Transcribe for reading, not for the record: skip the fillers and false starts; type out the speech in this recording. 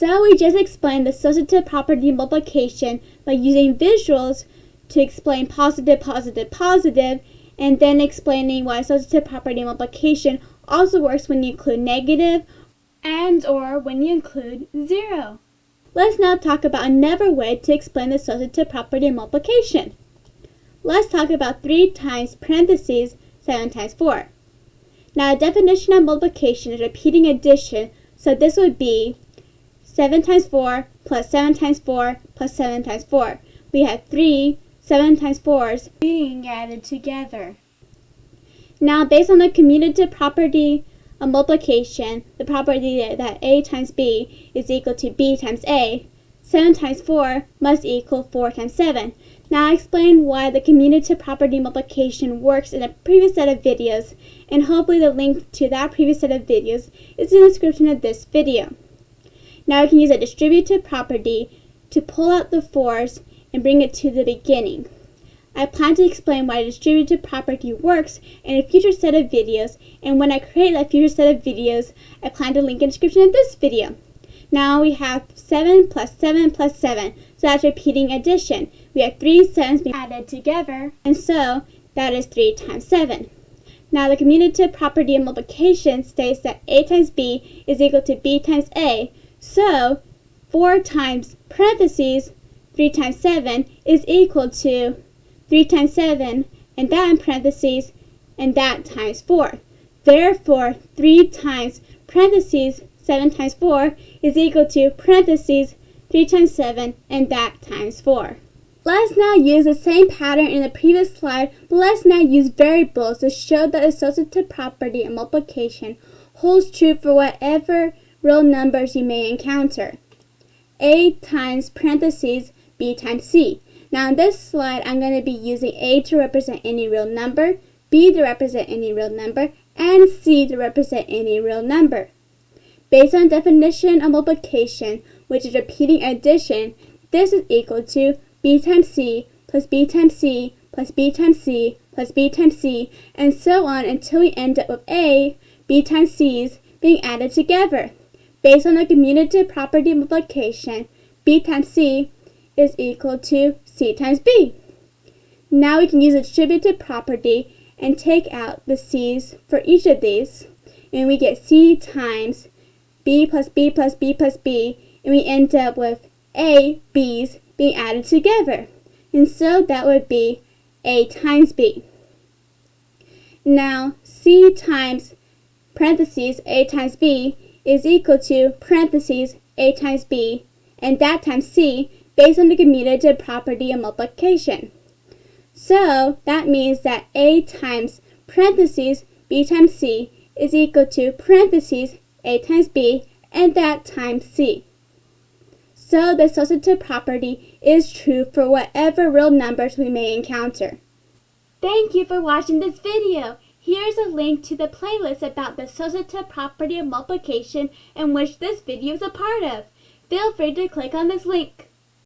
So we just explained the associative property of multiplication by using visuals to explain positive, positive, positive, and then explaining why associative property of multiplication also works when you include negative and or when you include 0. Let's now talk about another way to explain the associative property of multiplication. Let's talk about 3 times parentheses 7 times 4. Now, the definition of multiplication is repeating addition, so this would be 7 times 4 plus 7 times 4 plus 7 times 4. We have 3 7 times 4s being added together. Now, based on the commutative property of multiplication, the property that a times b is equal to b times a, 7 times 4 must equal 4 times 7. Now, I explained why the commutative property of multiplication works in a previous set of videos, and hopefully the link to that previous set of videos is in the description of this video. Now, we can use a distributive property to pull out the 4s and bring it to the beginning. I plan to explain why the distributive property works in a future set of videos, and when I create that future set of videos, I plan to link in the description of this video. Now we have 7 plus 7 plus 7, so that's repeating addition. We have 3 7s being added together, and so that is 3 times 7. Now the commutative property of multiplication states that a times b is equal to b times a, so 4 times parentheses 3 times 7 is equal to 3 times 7, and that in parentheses, and that times 4. Therefore, 3 times parentheses 7 times 4 is equal to parentheses 3 times 7, and that times 4. Let's now use the same pattern in the previous slide, but let's now use variables to show that the associative property of multiplication holds true for whatever real numbers you may encounter. A times parentheses b times c. Now in this slide, I'm going to be using a to represent any real number, b to represent any real number, and c to represent any real number. Based on the definition of multiplication, which is repeating addition, this is equal to b times c plus b times c plus b times c plus b times c, and so on until we end up with a, b times c's being added together. Based on the commutative property of multiplication, b times c is equal to c times b. Now we can use the distributive property and take out the c's for each of these, and we get c times b plus b plus b plus b, and we end up with a, b's being added together. And so that would be a times b. Now c times parentheses a times b is equal to parentheses a times b, and that times c based on the commutative property of multiplication. So that means that a times parentheses b times c is equal to parentheses a times b, and that times c. So the associative property is true for whatever real numbers we may encounter. Thank you for watching this video. Here's a link to the playlist about the associative property of multiplication in which this video is a part of. Feel free to click on this link.